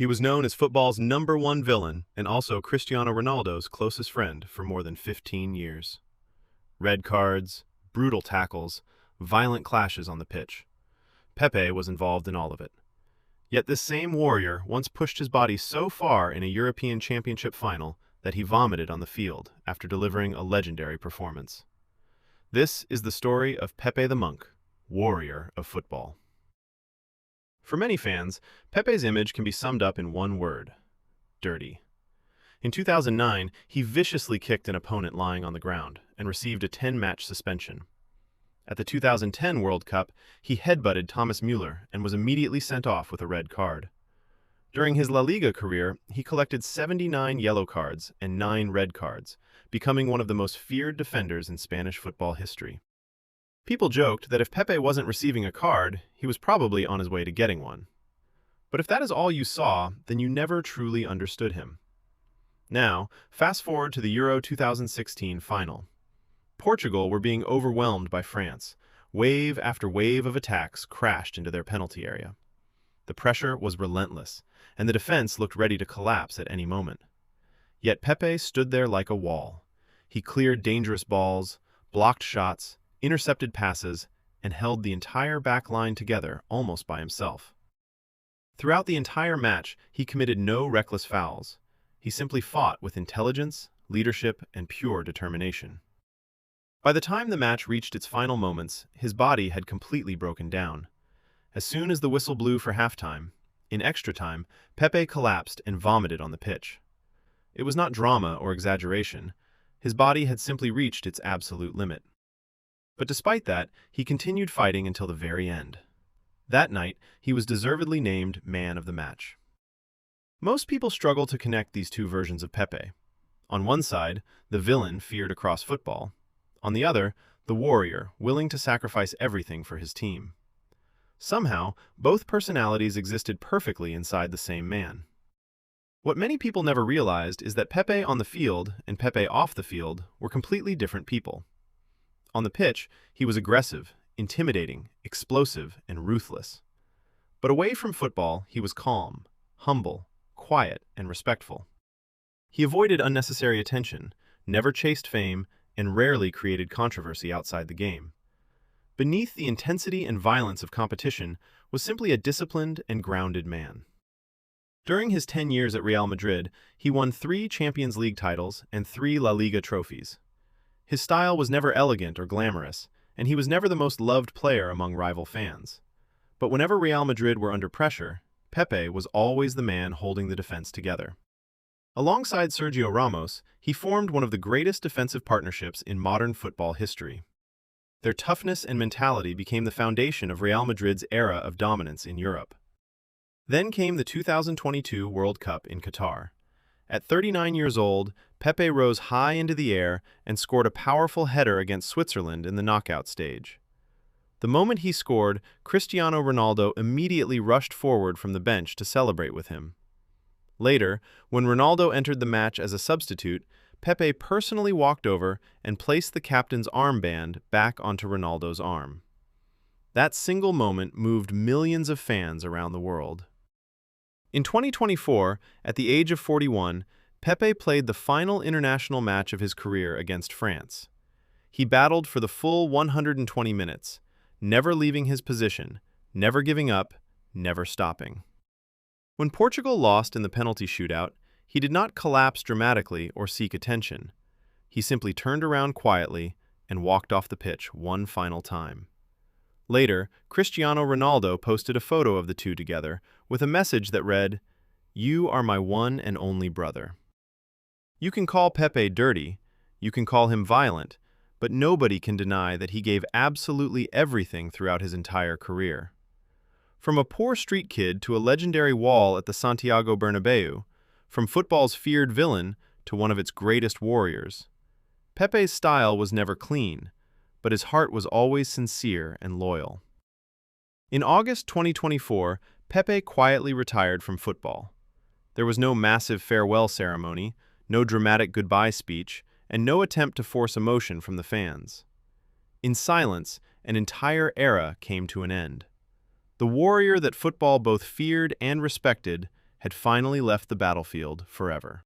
He was known as football's #1 villain and also Cristiano Ronaldo's closest friend for more than 15 years. Red cards, brutal tackles, violent clashes on the pitch. Pepe was involved in all of it. Yet this same warrior once pushed his body so far in a European Championship final that he vomited on the field after delivering a legendary performance. This is the story of Pepe the Monk, warrior of football. For many fans, Pepe's image can be summed up in one word: dirty. In 2009, he viciously kicked an opponent lying on the ground and received a 10-match suspension. At the 2010 World Cup, he headbutted Thomas Müller and was immediately sent off with a red card. During his La Liga career, he collected 79 yellow cards and 9 red cards, becoming one of the most feared defenders in Spanish football history. People joked that if Pepe wasn't receiving a card, he was probably on his way to getting one. But if that is all you saw, then you never truly understood him. Now, fast forward to the Euro 2016 final. Portugal were being overwhelmed by France. Wave after wave of attacks crashed into their penalty area. The pressure was relentless, and the defense looked ready to collapse at any moment. Yet Pepe stood there like a wall. He cleared dangerous balls, blocked shots, intercepted passes, and held the entire back line together almost by himself. Throughout the entire match, he committed no reckless fouls. He simply fought with intelligence, leadership, and pure determination. By the time the match reached its final moments, his body had completely broken down. As soon as the whistle blew for halftime, in extra time, Pepe collapsed and vomited on the pitch. It was not drama or exaggeration. His body had simply reached its absolute limit. But despite that, he continued fighting until the very end. That night, he was deservedly named Man of the Match. Most people struggle to connect these two versions of Pepe. On one side, the villain feared across football. On the other, the warrior, willing to sacrifice everything for his team. Somehow, both personalities existed perfectly inside the same man. What many people never realized is that Pepe on the field and Pepe off the field were completely different people. On the pitch, he was aggressive, intimidating, explosive, and ruthless. But away from football, he was calm, humble, quiet, and respectful. He avoided unnecessary attention, never chased fame, and rarely created controversy outside the game. Beneath the intensity and violence of competition was simply a disciplined and grounded man. During his 10 years at Real Madrid, he won 3 Champions League titles and 3 La Liga trophies. His style was never elegant or glamorous, and he was never the most loved player among rival fans. But whenever Real Madrid were under pressure, Pepe was always the man holding the defense together. Alongside Sergio Ramos, he formed one of the greatest defensive partnerships in modern football history. Their toughness and mentality became the foundation of Real Madrid's era of dominance in Europe. Then came the 2022 World Cup in Qatar. At 39 years old, Pepe rose high into the air and scored a powerful header against Switzerland in the knockout stage. The moment he scored, Cristiano Ronaldo immediately rushed forward from the bench to celebrate with him. Later, when Ronaldo entered the match as a substitute, Pepe personally walked over and placed the captain's armband back onto Ronaldo's arm. That single moment moved millions of fans around the world. In 2024, at the age of 41, Pepe played the final international match of his career against France. He battled for the full 120 minutes, never leaving his position, never giving up, never stopping. When Portugal lost in the penalty shootout, he did not collapse dramatically or seek attention. He simply turned around quietly and walked off the pitch one final time. Later, Cristiano Ronaldo posted a photo of the two together with a message that read, "You are my one and only brother." You can call Pepe dirty, you can call him violent, but nobody can deny that he gave absolutely everything throughout his entire career. From a poor street kid to a legendary wall at the Santiago Bernabeu, from football's feared villain to one of its greatest warriors, Pepe's style was never clean, but his heart was always sincere and loyal. In August 2024, Pepe quietly retired from football. There was no massive farewell ceremony, no dramatic goodbye speech, and no attempt to force emotion from the fans. In silence, an entire era came to an end. The warrior that football both feared and respected had finally left the battlefield forever.